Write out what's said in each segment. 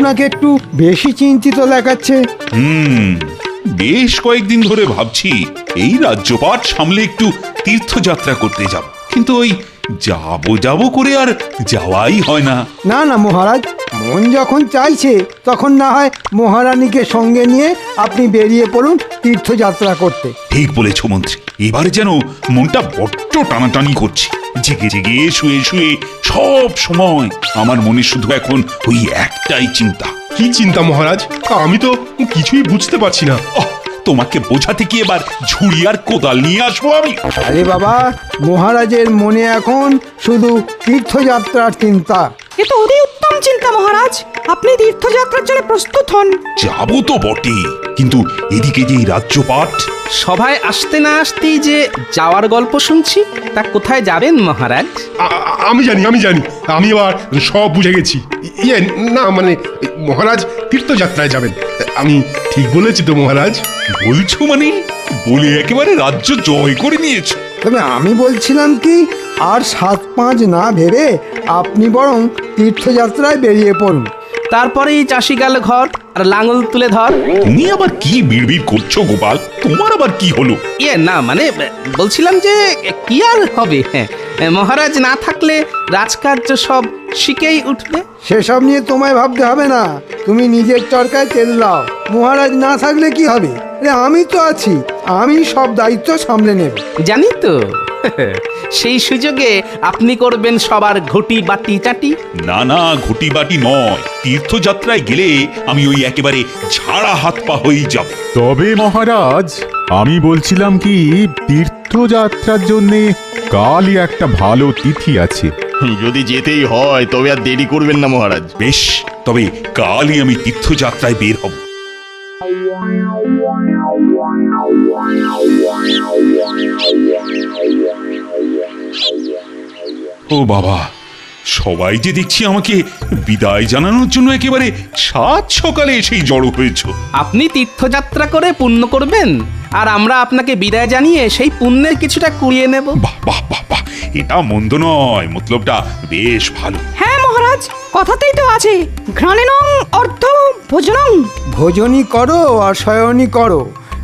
আপনাকে একটু বেশি চিন্তিত দেখাচ্ছে। বেশ কয়েকদিন ধরে ভাবছি এই রাজ্যপাট সামলে একটু তীর্থযাত্রা করতে যাব, কিন্তু ওই যাব করে আর যাওয়াই হয় না। না না মহারাজ, মন যখন চাইছে তখন না হয় মহারানীকে সঙ্গে নিয়ে আপনি বেরিয়ে পড়ুন তীর্থযাত্রা করতে। ঠিক বলেছ মন্ত্রী, এবারে যেন মনটা বড্ড টানাটানি করছে। জেগে জেগে শুয়ে শুয়ে সব সময় আমার মনে শুধু এখন ওই একটাই চিন্তা। কি চিন্তা মহারাজ? আমি তো কিছুই বুঝতে পারছি না। তোমাকে বোঝাতে কি এবার ঝুড়ি আর কোদাল নিয়ে আসবো আমি? আরে বাবা, মহারাজের মনে এখন শুধু তীর্থযাত্রার চিন্তা। এ তো অতি উত্তম চিন্তা মহারাজ, আপনি তীর্থযাত্রার জন্য প্রস্তুত হন। যাবো তো বটে, কিন্তু এদিকে যে এই রাজ্যপাট। সভায় আসতে না আসতেই যে যাওয়ার গল্প শুনছি, তা কোথায় যাবেন মহারাজ? আমি জানি আমি এবার সব বুঝে গেছি। ইয়ে না মানে মহারাজ তীর্থযাত্রায় যাবেন। আমি ঠিক বলেছি তো মহারাজ? বলছো মানে বলে একেবারে রাজ্য জয় করে নিয়েছো। তবে আমি বলছিলাম কি, আর 7-5 না ভেবে আপনি বরং তীর্থযাত্রায় বেরিয়ে পড়ুন। তারপরেই চাষি গেল ঘর, আর লাঙল তুলে ধর। তুমি আবার কি বিড়বিড় করছো গোপাল? তোমার আবার কি হলো? ইয়ে না মানে বলছিলাম যে কি আর হবে, হ্যাঁ মহারাজ না থাকলে রাজকার্য সব শিখেই উঠবে। সেসব নিয়ে তোমায় ভাবতে হবে না, তুমি নিজের চরকায় তেল দাও। মহারাজ না থাকলে কি হবে? আরে আমি তো আছি, আমি সব দায়িত্ব সামলে নেব। জানি তো। সেই সুযোগে আপনি করবেন সবার ঘটি বাটি চাটি। না ঘটি বাটি নয়, তীর্থযাত্রায় গেলে আমি ওই একেবারে ছাড়া হাত পা হয়েই যাব। তবে মহারাজ, আমি বলছিলাম কি, তীর্থযাত্রার জন্য কালই একটা ভালো তিথি আছে। যদি যেতেই হয় তবে আর দেরি করবেন না মহারাজ। বেশ, তবে কালই আমি তীর্থযাত্রায় বের হব। ও বাবা, সবাই যে দেখছি আমাকে বিদায় জানানোর জন্য একেবারে সাত সকালে এসেই জড়ো হয়েছ। আপনি তীর্থযাত্রা করে পুণ্য করবেন, আর আমরা আপনাকে বিদায় জানিয়ে সেই পুণ্যের কিছুটা কুড়িয়ে নেব। বাহ বাহ বাহ বাহ, এটা মন্দ নয়, মতলবটা বেশ ভালো। হ্যাঁ মহারাজ, কথাতেই তো আছে ঘ্রাণেনং অর্ধ ভোজনং। ভোজনই করো আর শয়নই করো,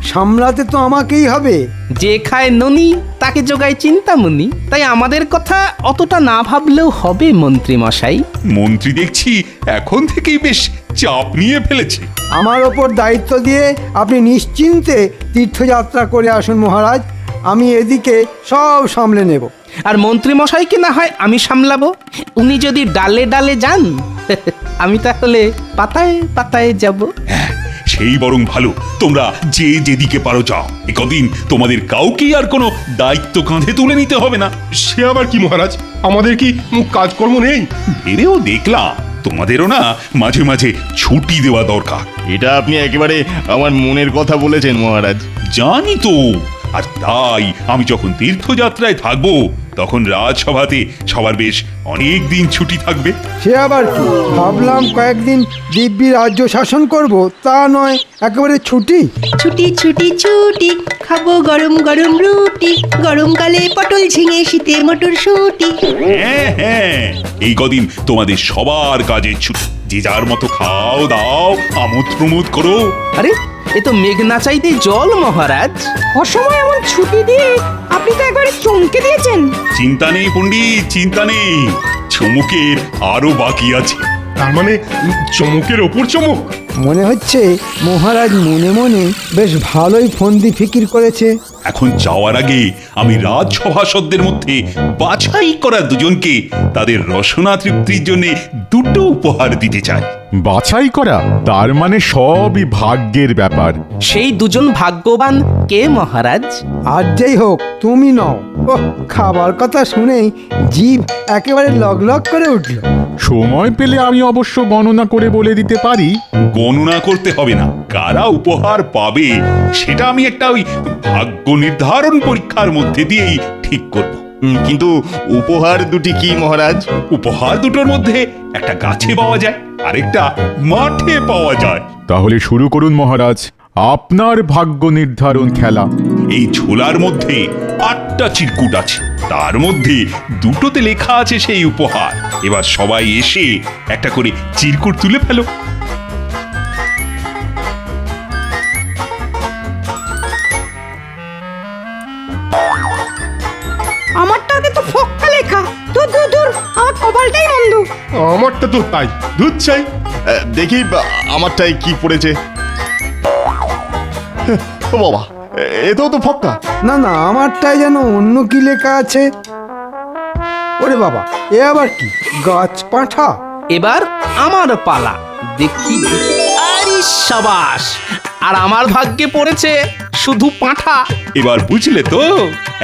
সামলাতে তো আমাকেই হবে। যে খায় ননি তাকে যোগায় চিন্তামণি। তাই আমাদের কথা অতটা না ভাবলেও হবে মন্ত্রী মশাই। মন্ত্রী দেখছি এখন থেকেই বেশ চাপ নিয়ে ফেলেছে। আমার ওপর দায়িত্ব দিয়ে আপনি নিশ্চিন্তে তীর্থযাত্রা করে আসুন মহারাজ, আমি এদিকে সব সামলে নেব। আর মন্ত্রী মশাইকে না হয় আমি সামলাবো। উনি যদি ডালে ডালে যান, আমি তাহলে পাতায় পাতায় যাব। হ্যাঁ, সেই বরং ভালো। তোমরা যে যেদিকে পারো যাও, একদিন তোমাদের কাউকেই আর কোনো দায়িত্ব কাঁধে তুলে নিতে হবে না। সে আবার কি মহারাজ? আমাদের কি কাজকর্ম নেই? ভেবেও দেখলাম তোমাদেরও না মাঝে মাঝে ছুটি দেওয়া দরকার। এটা আপনি একেবারে আমার মনের কথা বলেছেন মহারাজ। জানি তো, আর তাই আমি যখন তীর্থযাত্রায় থাকবো তখন রাজসভাতে সবার বেশ অনেক দিন ছুটি থাকবে। সে আবার কি, ভাবলাম কয়েকদিন দিব্যি রাজ্য শাসন করব, তা নয় একেবারে ছুটি। ছুটি ছুটি ছুটি, খাবো গরম গরম রুটি, গরমকালে পটল ঝিঙে, শীতে মটরশুঁটি। হ্যাঁ, এই কদিন তোমাদের সবার কাজের ছুটি। যে যার মতো খাও দাও, আমোদ প্রমোদ করো। আরে এ তো মেঘ না চাইতেই জল মহারাজ। অসময় এমন ছুটি দিয়ে আপনি তো একবারে চমকে দিয়েছেন। চিন্তা নেই পণ্ডিত, চিন্তা নেই, চমকের আরো বাকি আছে। তার মানে চমকের ওপর চমক। মনে হচ্ছে মহারাজ মনে মনে বেশ ভালোই ফন্দি ফিকির করেছে। এখন যাওয়ার আগে আমি রাজসভাসদদের মধ্যে বাছাই করা দুজনকে তাদের রসনা তৃপ্তির জন্য দুটো উপহার দিতে চাই। বাছাই করা, তার মানে সবই ভাগ্যের ব্যাপার। সেই দুজন ভাগ্যবান কে মহারাজ? আর যেই হোক, তুমি নও। ওহ, খাবার কথা শুনেই জিভ একেবারে লগ করে উঠল। সময় পেলে আমি অবশ্য গণনা করে বলে দিতে পারি। গণনা করতে হবে না, কারা উপহার পাবে সেটা আমি একটা ওই ভাগ্য নির্ধারণ পরীক্ষার মধ্যে দিয়েই ঠিক করব। কিন্তু উপহার দুটি কি মহারাজ? উপহার দুটোর মধ্যে একটা গাছে পাওয়া যায়, আরেকটা মাঠে পাওয়া যায়। তাহলে শুরু করুন মহারাজ, আপনার ভাগ্য নির্ধারণ খেলা। এই ঝোলার মধ্যে 8টা চিরকুট আছে, তার মধ্যে দুটোতে লেখা আছে সেই উপহার। এবার সবাই এসে একটা করে চিরকুট তুলে ফেলো। তো ফক্কা লেখা। দূর দূর দূর, আমার কপালটাই মন্দ। আমারটা তো তাই, দুধ চাই। দেখি আমারটাই কি পড়েছে। ও বাবা, এতেও তো ফক্কা। না না, আমারটাই যেন অন্য কি লেখা আছে। ওরে বাবা, এ আবার কি? গাছ পাঁঠা। এবার আমার পালা, দেখি। আরে সাবাস! আর আমার ভাগ্যে পড়েছে শুধু পাঁঠা। এবার বুঝলে তো,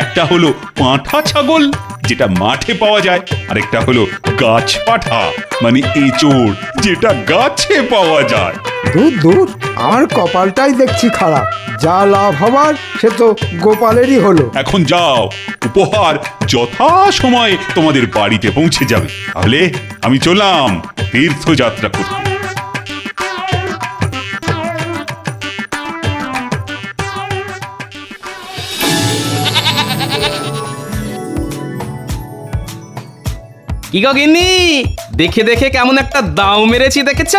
একটা হলো পাঁঠা ছাগল যেটা মাঠে পাওয়া যায়, আর একটা হলো গাছ পাঠা মানে এঁচোড় যেটা গাছে পাওয়া যায়। দূর দূর, আমার কপালটাই দেখছি খারাপ। যা লাভ হবার সে তো গোপালেরই হলো। এখন যাও, উপহার যথা সময়ে তোমাদের বাড়িতে পৌঁছে যাবে। তাহলে আমি চললাম তীর্থযাত্রা করতে। কি গো গিন্নি, দেখে দেখে কেমন একটা দাও মেরেছি দেখেছ?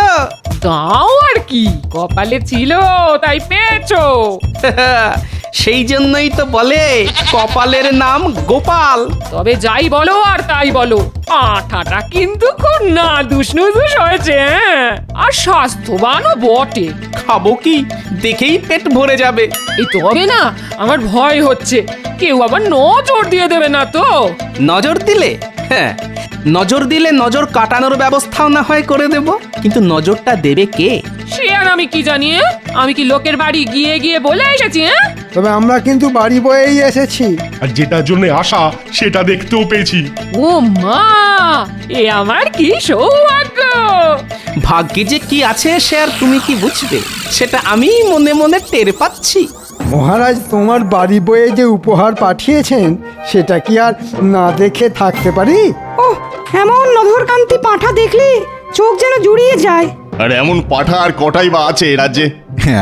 দাও আর কি, কপালে ছিল তাই পেয়েছো। সেই জন্যই তো বলে কপালের নাম গোপাল। তবে যাই বলো আর তাই বলো, পাঁঠাটা কিন্তু খুব নাদুস নুদুস হয়েছে, হ্যাঁ? আর স্বাস্থ্যবানও বটে। খাবো কি, দেখেই পেট ভরে যাবে। এই তবে না, আমার ভয় হচ্ছে কেউ আবার নজর দিয়ে দেবে না তো। নজর দিলে? হ্যাঁ, নজর দিলে নজর কাটানোর ব্যবস্থাও না হয় করে দেব, কিন্তু নজরটা দেবে কে? সে আর আমি কি জানি, আমি কি লোকের বাড়ি গিয়ে গিয়ে বলে এসেছি? তবে আমরা কিন্তু বাড়ি বয়েই এসেছি। আর যেটার জন্য আশা সেটা দেখতেও পেয়েছি। ও মা, এ আমার কি সৌভাগ্য! ভাগ্যে যে কি আছে সে আর তুমি কি বুঝবে, সেটা আমি মনে মনে টের পাচ্ছি। মহারাজ তোমার বাড়ি বয়ে যে উপহার পাঠিয়েছেন সেটা কি আর না দেখে থাকতে পারি? ওহ, এমন নধরকান্তি পাঁঠা দেখলে চোখ যেন জুড়িয়ে যায়। আর এমন পাঠা আর কটাই বা আছে এ রাজ্যে?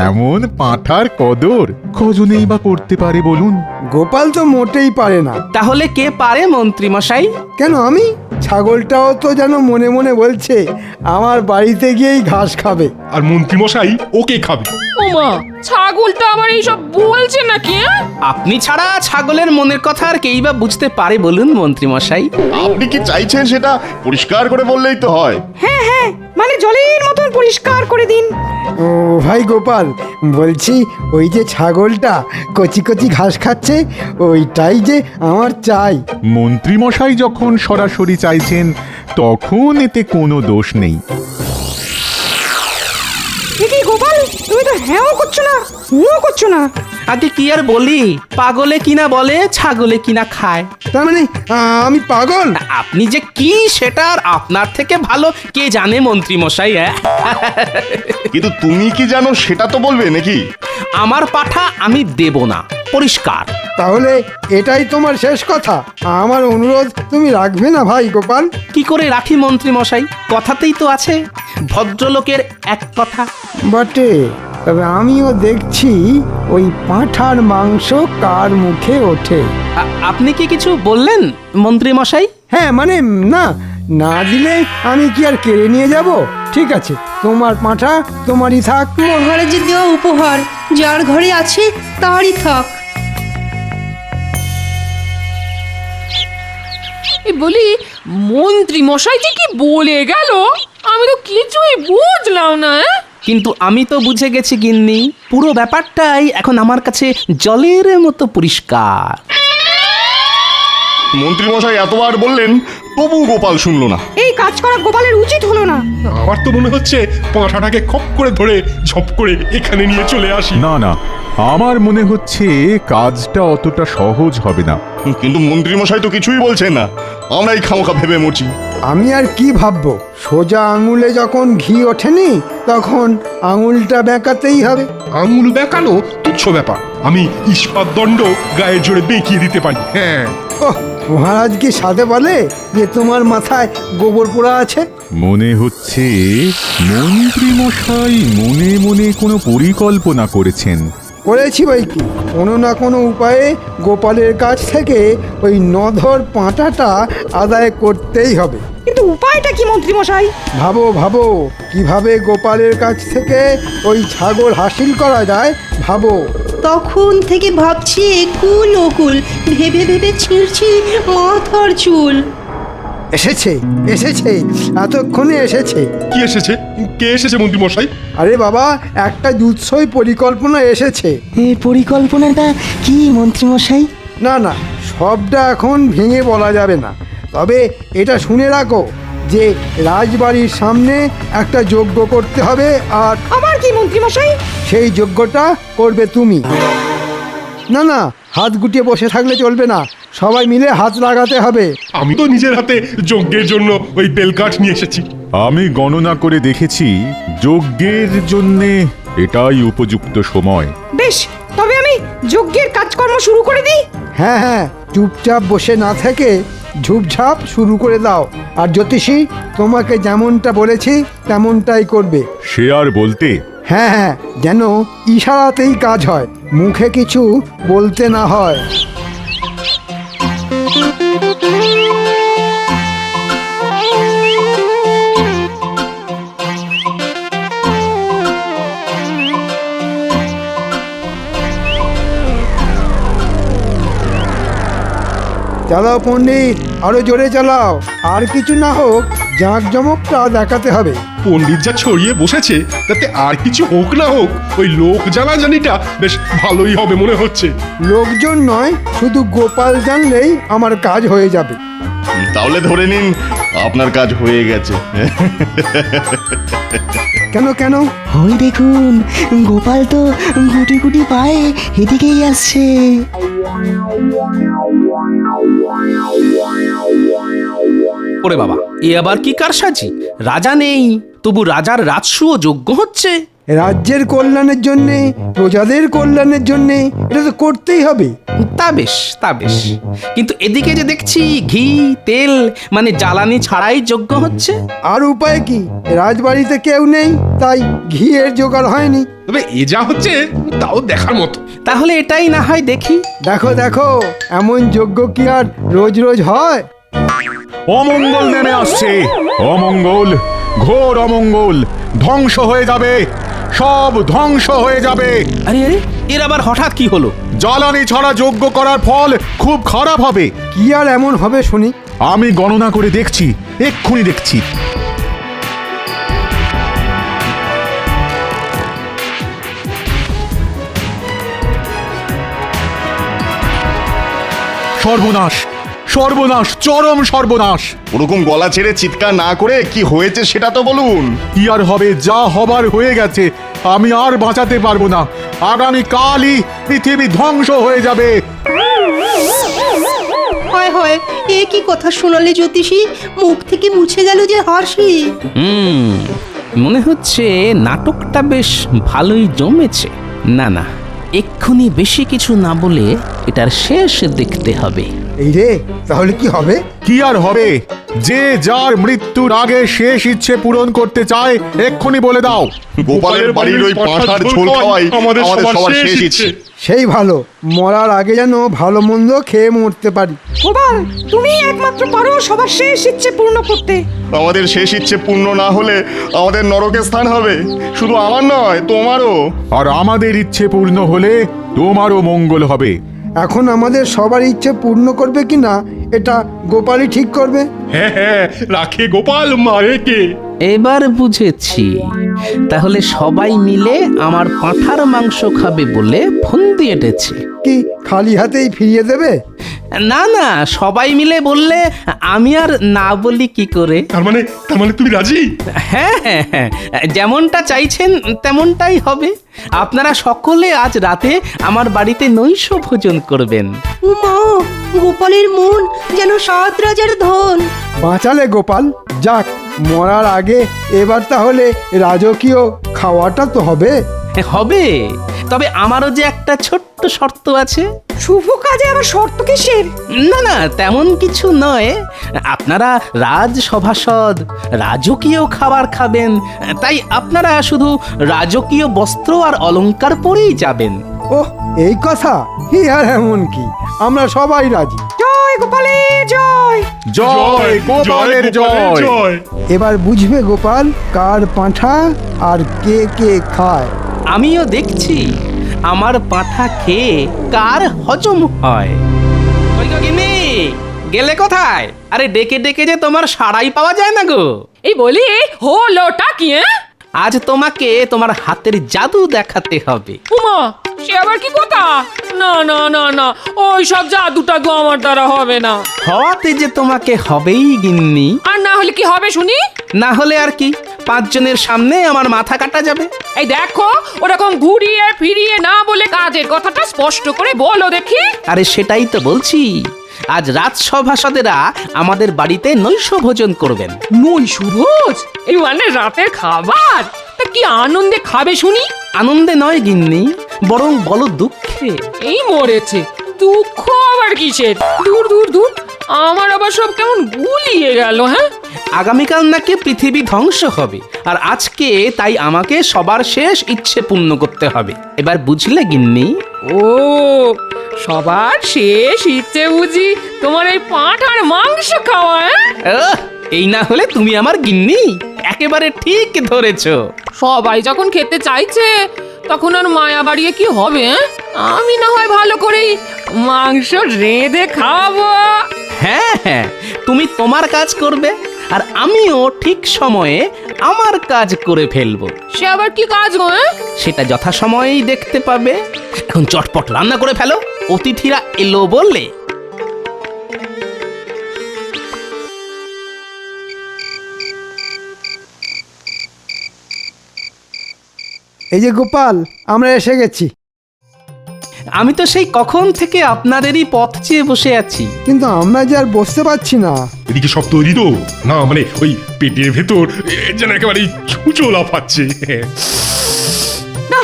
এমন পাঁঠার কদর কজনেই বা করতে পারে বলুন? গোপাল তো মোটেই পারে না। তাহলে কে পারে মন্ত্রী মশাই? কেন আমি? ছাগলটাও তো যেন মনে মনে বলছে আমার বাড়িতে গিয়েই ঘাস খাবে। আর মন্ত্রীমশাই ওকে খাবে। ও মা, ছাগলটা আবার এইসব বলছে নাকি? আপনি ছাড়া ছাগলের মনের কথা আর কেই বা বুঝতে পারে বলুন মন্ত্রী মশাই? আপনি কি চাইছেন সেটা পরিষ্কার করে বললেই তো হয়। হ্যাঁ হ্যাঁ, মানে জলের মতন পরিষ্কার করে দিন। ও ভাই গোপাল, বলছি ওই যে ছাগলটা কচি কচি ঘাস খাচ্ছে ওইটাই যে আমার চাই। মন্ত্রীমশাই যখন সরাসরি চাইছেন তখন এতে কোনো দোষ নেই। কি গোপাল, তুমি তো হ্যাঁও করছো না হুঁও করছো না। আগে কি আর বলি, পাগলে কিনা বলে ছাগলে কিনা খায়। তার মানে আমি পাগল? আপনি যে কি সেটা আর আপনার থেকে ভালো কে জানে মন্ত্রী মশাই। কিন্তু তুমি কি জানো সেটা তো বলবে নাকি? আমার পাঠা আমি দেব না, পরিষ্কার। তাহলে এটাই তোমার শেষ কথা? আমার অনুরোধ তুমি রাখবে না ভাই গোপাল? কি করে রাখি মন্ত্রী মশাই, কথাতেই তো আছে ভদ্রলোকের এক কথা। বটে, তবে আমিও দেখছি ওই পাঁঠার মাংস কার মুখে ওঠে। আপনি কি কিছু বললেন মন্ত্রী মশাই? হ্যাঁ মানে না, না দিলে আমি কি আর কেড়ে নিয়ে যাব? ঠিক আছে, তোমার পাঁঠা তোমারই থাক। মহারাজের দেওয়া উপহার যার ঘরে আছে তারই থাক। বলি, মন্ত্রী মশাই যে কি বলে গেল আমি তো কিছুই বুঝলাম না। কিন্তু আমি তো বুঝে গেছি গিন্নি, পুরো ব্যাপারটাই এখন আমার কাছে জলের মতো পরিষ্কার। মন্ত্রীমশাই এতবার বললেন তবু গোপাল শুনলো না। এই কাজ করা গোপালের উচিত হলো না। আমার তো মনে হচ্ছে পাঁঠাটাকে খপ করে ধরে ঝপ করে এখানে নিয়ে চলে আসি। না না, আমার মনে হচ্ছে কাজটা অতটা সহজ হবে না। কিন্তু মন্ত্রীমশাই তো কিছুই বলছেন না, আমরাই খামোখা ভেবে মরছি। আমি আর কি ভাববো? সোজা আঙুলে যখন ঘি ওঠেনি তখন আঙুলটা বেঁকাতেই হবে। আঙুল বেঁকানো তুচ্ছ ব্যাপার, আমি ইস্পাত দণ্ড গায়ের জোরে বেঁকিয়ে দিতে পারি। হ্যাঁ, ওহ, মহারাজ কি সাথে বলে যে তোমার মাথায় গোবর পোড়া আছে? মনে হচ্ছে মন্ত্রীমশাই মনে মনে কোনো পরিকল্পনা করেছেন। করেছি বই কি, কোনো না কোনো উপায়ে গোপালের কাছ থেকে ওই নধর পাঁঠাটা আদায় করতেই হবে। কিন্তু উপায়টা কি মন্ত্রী মশাই? ভাবো ভাবো, কিভাবে গোপালের কাছ থেকে ওই ছাগল হাসিল করা যায় ভাবো। তখন থেকে ভাবছি একুল ওকুল, ভেবে ভেবে ছিঁড়ছি মাথার চুল। এসেছে এসেছে, এতক্ষণে এসেছে। কি এসেছে? কে এসেছে মন্ত্রী মশাই? আরে বাবা, একটা জুৎসই পরিকল্পনা এসেছে। পরিকল্পনাটা কি মন্ত্রীমশাই? না না, সবটা এখন ভেঙে বলা যাবে না, তবে এটা শুনে রাখো যে রাজবাড়ির সামনে একটা যজ্ঞ করতে হবে, আর আবার কি মন্ত্রীমশাই? সেই যজ্ঞটা করবে তুমি। না না, হাত গুটিয়ে বসে থাকলে চলবে না, সবাই মিলে হাত লাগাতে হবে। আমি তো নিজের হাতে যজ্ঞের জন্য ওই বেলকাঠ নিয়ে এসেছি। আমি গণনা করে দেখেছি যজ্ঞের জন্যে এটাই উপযুক্ত সময়। বেশ, তবে আমি যজ্ঞের কাজকর্ম শুরু করে দিই। হ্যাঁ হ্যাঁ, চুপচাপ বসে না থেকে ঝুপঝাপ শুরু করে দাও। আর জ্যোতিষী, তোমাকে যেমনটা বলেছি তেমনটাই করবে। সে আর বলতে। হ্যাঁ হ্যাঁ, যেন ইশারাতেই কাজ হয়, মুখে কিছু বলতে না হয়। চালাও পণ্ডিত, আরো জোরে চালাও। আর কিছু না হোক, জাঁকজমকটা দেখাতে হবে। পণ্ডিত যা ছড়িয়ে বসেছে তাতে আর কিছু হোক না হোক, ওই লোক জানাজানিটা বেশ ভালোই হবে মনে হচ্ছে। লোকজন নয়, শুধু গোপাল জানলেই আমার কাজ হয়ে যাবে। তাহলে ধরে নিন আপনার কাজ হয়ে গেছে। কেন কেন? ওই দেখুন, গোপাল তো গুটি গুটি পায়ে এদিকেই আসছে। ওরে বাবা, এ আবার কি কারসাজি? রাজা নেই, তবু রাজার রাজসূয় যজ্ঞ হচ্ছে। রাজ্যের কল্যাণের জন্যে, প্রজাদের কল্যাণের জন্যে এটা তো করতেই হবে। তা বেশ, তা বেশ, কিন্তু এদিকে যে দেখছি ঘি তেল মানে জ্বালানি ছাড়াই যজ্ঞ হচ্ছে। আর উপায় কি? রাজবাড়িতে কেউ নেই, তাই ঘিয়ের জোগাড় হয়নি। তবে এ যা হচ্ছে তাও দেখার মতো। তাহলে এটাই না হয় দেখি। দেখো দেখো, এমন যজ্ঞ কি আর রোজ রোজ হয়? অমঙ্গল নেমে আসছে, অমঙ্গল, ঘোর অমঙ্গল। ধ্বংস হয়ে যাবে, সব ধ্বংস হয়ে যাবে। আরে আরে, এর আবার হঠাৎ কি হলো? জ্বালানি ছাড়া যজ্ঞ করার ফল খুব খারাপ হবে। কি আর এমন হবে শুনি? আমি গণনা করে দেখছি, এক্ষুনি দেখছি। সর্বনাশ, সর্বনাশ, চরম সর্বনাশ। ওরকম গলা ছেড়ে চিৎকার না করে কি হয়েছে সেটা তো বলুন। কি আর হবে, যা হবার হয়ে গেছে, আমি আর বাঁচাতে পারবো না। আগামী কালই পৃথিবী ধ্বংস হয়ে যাবে। হয় হয়, এ কি কথা শোনালে জ্যোতিষী? মুখ থেকে মুছে গেল যে হাসি। মনে হচ্ছে নাটকটা বেশ ভালোই জমেছে। না না, এক্ষুনি বেশি কিছু না বলে এটার শেষ দেখতে হবে। এই রে, তাহলে কি হবে? কি আর হবে? যে যার মৃত্যুর আগে শেষ ইচ্ছে পূরণ করতে চায় এক্ষুনি বলে দাও। গোপালের বাড়ির ওই পাঁঠার ঝোল খাওয়াই আমাদের সবার শেষ ইচ্ছে। সেই ভালো, মরার আগে যেন ভালো মন্দ খেয়ে মরতে পারি। গোপাল, তুমি একমাত্র পারো সবার শেষ ইচ্ছে পূর্ণ করতে। আমাদের শেষ ইচ্ছে পূর্ণ না হলে আমাদের নরকে স্থান হবে, শুধু আমার নয় তোমারও। আর আমাদের ইচ্ছে পূর্ণ হলে তোমারও মঙ্গল হবে। এখন আমাদের সবার ইচ্ছে পূর্ণ করবে কি না, এটা গোপালই ঠিক করবে। হ্যাঁ হ্যাঁ, রাখে গোপাল, মারে কে? এবার বুঝেছি, তাহলে সবাই মিলে আমার পাঁঠার মাংস খাবে বলে ফন্দি এঁটেছে। কি খালি হাতেই ফিরিয়ে দেবে? না না, সবাই মিলে বললে আমি আর না বলি কি করে? তার মানে তুমি রাজি? হ্যাঁ হ্যাঁ হ্যাঁ, যেমনটা চাইছেন তেমনটাই হবে। আপনারা সকলে আজ রাতে আমার বাড়িতে নৈশ ভোজন করবেন। উমা, গোপালের মন যেন 7 রাজার ধন। বাঁচালে গোপাল, যাক, মরার আগে এবার তাহলে রাজকীয় খাওয়াটা তো হবে। হবে, তবে আমারও যে একটা ছোট্ট শর্ত আছে। শুভ কাজে আবার শর্ত কিসের? না না, তেমন কিছু নয়। আপনারা রাজসভাসদ, রাজকীয় খাবার খাবেন, তাই আপনারা শুধু রাজকীয় বস্ত্র আর অলংকার পরেই যাবেন। ওহ, এই কথা? হি আর এমন কি, আমরা সবাই রাজি। জয় গোপালের জয়। জয় গোপালের জয়। এবার বুঝবে গোপাল কার পাঁঠা আর কে কে খায়। আমিও দেখছি আমার পাঁঠা খেয়ে কার হজম হয়। ওই গো গিন্নি, গেলে কোথায়? আরে ডেকে ডেকে যে তোমার সাড়াই পাওয়া যায় না গো। এই বলি হলোটা কি? আজ তোমাকে তোমার হাতের জাদু দেখাতে হবে। উমা, সে আবার কি কথা? না না না না, ওই সব জাদুটা তো আমার দ্বারা হবে না। হওয়াতে যে তোমাকে হবেই গিন্নি। আর না হলে কি হবে শুনি? না হলে আর কি, 5 জনের সামনে আমার মাথা কাটা যাবে। এই দেখো, ওরকম ঘুরিয়ে ফিরিয়ে না বলে কাজের কথাটা স্পষ্ট করে বলো দেখি। আরে সেটাই তো বলছি, আজ রাজসভাসদেরা আমাদের বাড়িতে নৈশ ভোজন করবেন। নৈশভোজ? এই মানে রাতের খাবার? তা কি আনন্দে খাবে শুনি? আনন্দে নয় গিন্নি, বরং বলো দুঃখে। এই মরেছে, দুঃখ আবার কিসের? দূর দূর দূর, আমার আবার সব কেমন গুলিয়ে গেল। হ্যাঁ, আগামীকাল নাকি পৃথিবী ধ্বংস হবে, আর আজকে তাই আমাকে সবার শেষ ইচ্ছে পূর্ণ করতে হবে। এবার বুঝলে গিন্নি? ও সবার শেষ ইচ্ছে বুঝি তোমার এই পাঁঠার মাংস খাওয়া? আহ, এই না হলে তুমি আমার গিন্নি? একেবারে ঠিক ধরেছো। সবাই যখন খেতে চাইছে তখন আর মায়া বাড়িয়ে কি হবে? আমি না হয় ভালো করেই মাংস রেঁধে খাবো। হ্যাঁ হ্যাঁ, তুমি তোমার কাজ করবে, আর আমিও ঠিক সময়ে আমার কাজ করে ফেলবো। সে আবার কি কাজ গো? সেটা যথাসময়েই দেখতে পাবে। এখন চটপট রান্না করে ফেলো, অতিথিরা এলো বললে। এই যে গোপাল, আমরা এসে গেছি। আমি তো সেই কখন থেকে আপনাদেরই পথ চেয়ে বসে আছি। কিন্তু আমরা যে আর বসতে পারছি না। এদিকে সব তৈরি তো? না মানে ওই পেটের ভেতর যেন একেবারে ছুঁচো লাফাচ্ছে। না,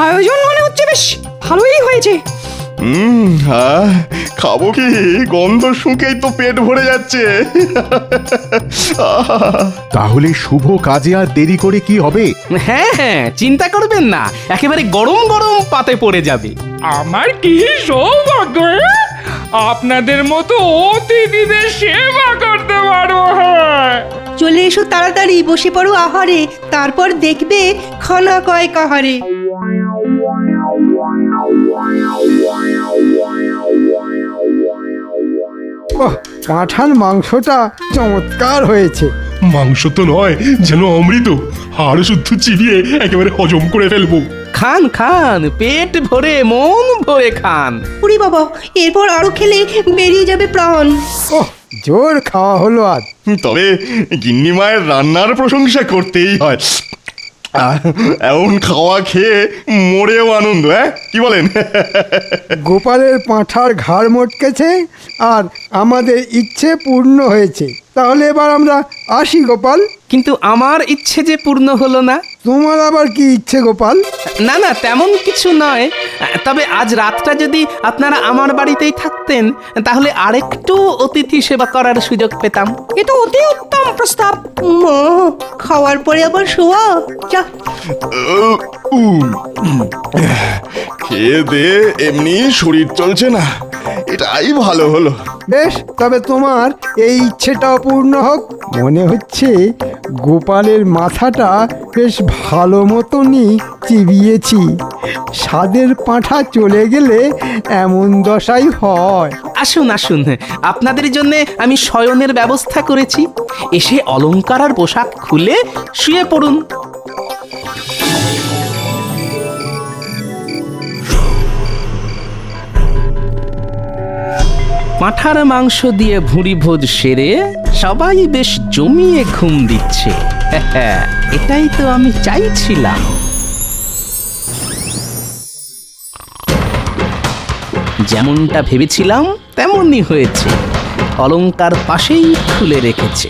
আয়োজন মনে হচ্ছে বেশ ভালোই হয়েছে। হ্যাঁ, খাবো কি? গন্ধ শুঁকেই তো পেট ভরে যাচ্ছে। তাহলে শুভ কাজে আর দেরি করে কি হবে? হ্যাঁ হ্যাঁ, চিন্তা করবেন না, একেবারে গরম গরম পাতে পড়ে যাবে। আমার কি সৌভাগ্য আপনাদের মতো অতিথিদের সেবা করতে পারবো। চলে এসো তাড়াতাড়ি, বসে পড়ো আহারে, তারপর দেখবে খানা কয় কাহারে। ওহ, পাঁঠার মাংসটা চমৎকার হয়েছে। মাংস তো নয়, যেন অমৃত। হাড় শুদ্ধ চিবিয়ে একেবারে হজম করে ফেলবো। খান খান, পেট ভরে মন ভরে খান। উরি বাবা, এরপর আরো খেলে বেরিয়ে যাবে প্রাণ। ওহ, জোর খাওয়া হলো আজ। তবে গিন্নি মায়ের রান্নার প্রশংসা করতেই হয়। এমন খাওয়া খেয়ে মরেও আনন্দ। কি বলেন? গোপালের পাঁঠার ঘাড় মটকেছে, আর আমাদের ইচ্ছে পূর্ণ হয়েছে। তাহলে এবার আমরা আসি গোপাল। কিন্তু আমার ইচ্ছে যে পূর্ণ হলো না। তোমার আবার কি ইচ্ছে গোপাল? না না, তেমন কিছু নয়, তবে আজ রাতটা যদি আপনারা আমার বাড়িতেই থাকতেন তাহলে আরেকটু অতিথি সেবা করার সুযোগ পেতাম। এ তো অতি উত্তম প্রস্তাব। মা, খাওয়ার পরে আবার শোয়া যা। খেয়ে দে এমনি শরীর চলছে না, এটাই ভালো হলো। বেশ, তবে তোমার এই ইচ্ছেটাও পূর্ণ হোক। মনে হচ্ছে গোপালের মাথাটা বেশ ভালো মতনই চিবিয়েছি। স্বাদের পাঁঠা চলে গেলে এমন দশাই হয়। আসুন আসুন, আপনাদের জন্য আমি শয়নের ব্যবস্থা করেছি। এসে অলংকার আর পোশাক খুলে শুয়ে পড়ুন। পাঁঠার মাংস দিয়ে ভুঁড়ি ভোজ সেরে সবাই বেশ জমিয়ে ঘুম দিচ্ছে। এটাই তো আমি চাইছিলাম। যেমনটা ভেবেছিলাম তেমনই হয়েছে। অলংকার পাশেই খুলে রেখেছে,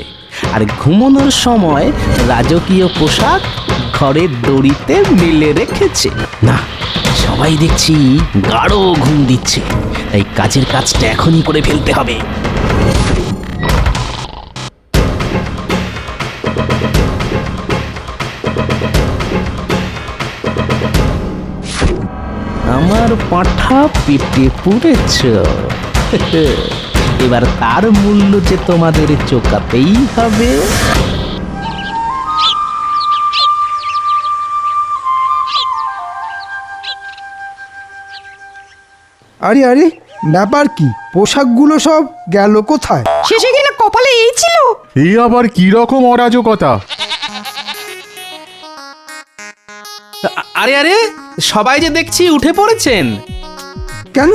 আর ঘুমানোর সময় রাজকীয় পোশাক ঘরের দড়িতে মেলে রেখেছে। না, সবাই দেখছি গাঢ় ঘুম দিচ্ছে, তাই কাজের কাজটা এখনই করে ফেলতে হবে। আমার পাঁঠা পেটে পুড়েছ, এবার তার মূল্য যে তোমাদের চোকাতেই হবে। আরে আরে, ব্যাপার কি? পোশাকগুলো সব গেল কোথায়? শেষে কিনা কপালে এই ছিল। এই আবার কি রকম অরাজকতা? আরে আরে, সবাই যে দেখছি উঠে পড়েছেন। কেন,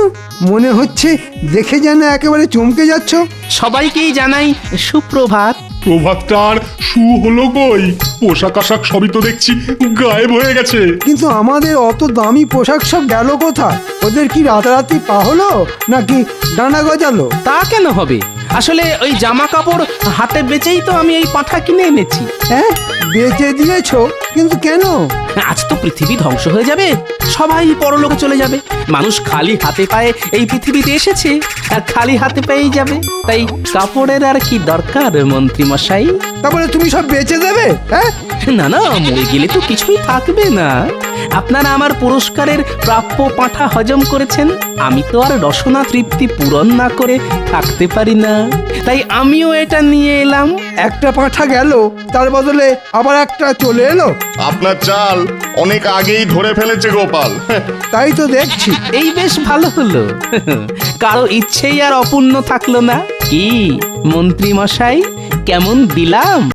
মনে হচ্ছে দেখে যেন একেবারে চমকে যাচ্ছ। সবাইকেই জানাই সুপ্রভাত। প্রভাতটার শু হলো কই? পোশাক আশাক সবই তো দেখছি গায়েব হয়ে গেছে। কিন্তু আমাদের অত দামি পোশাক সব গেল কোথায়? ওদের কি রাতারাতি পা হলো নাকি ডানা গজালো? তা কেন হবে? আসলে ওই জামা কাপড় হাতে বেচেই তো আমি এই পাঁঠা কিনে এনেছি। হ্যাঁ, বেচে দিয়েছো? কিন্তু কেন? আজ তো পৃথিবী ধ্বংস হয়ে যাবে, সবাই পরলোকে চলে যাবে। মানুষ খালি হাতে পায়ে এই পৃথিবীতে এসেছে আর খালি হাতে পেয়েই যাবে। তাই কাপড়ের আর কি দরকার মন্ত্রী মশাই? তারপরে তুমি সব বেচে দেবে? হ্যাঁ, না না, মরে গেলে তো কিছুই থাকবে না। আপনারা আমার পুরস্কারের প্রাপ্য পাঁঠা হজম করেছেন, আমি তো আর রসনা তৃপ্তি পূরণ না করে থাকতে পারি না। তাই আমিও এটা নিয়ে এলাম। একটা পাঁঠা গেল, তার বদলে আবার একটা চলে এলো। আপনার চাল অনেক আগেই ধরে ফেলেছে গোপাল। তাই তো দেখছি। এই বেশ ভালো হলো, কারো ইচ্ছেই আর অপূর্ণ থাকলো না। কি মন্ত্রী মশাই, কেমন দিলাম?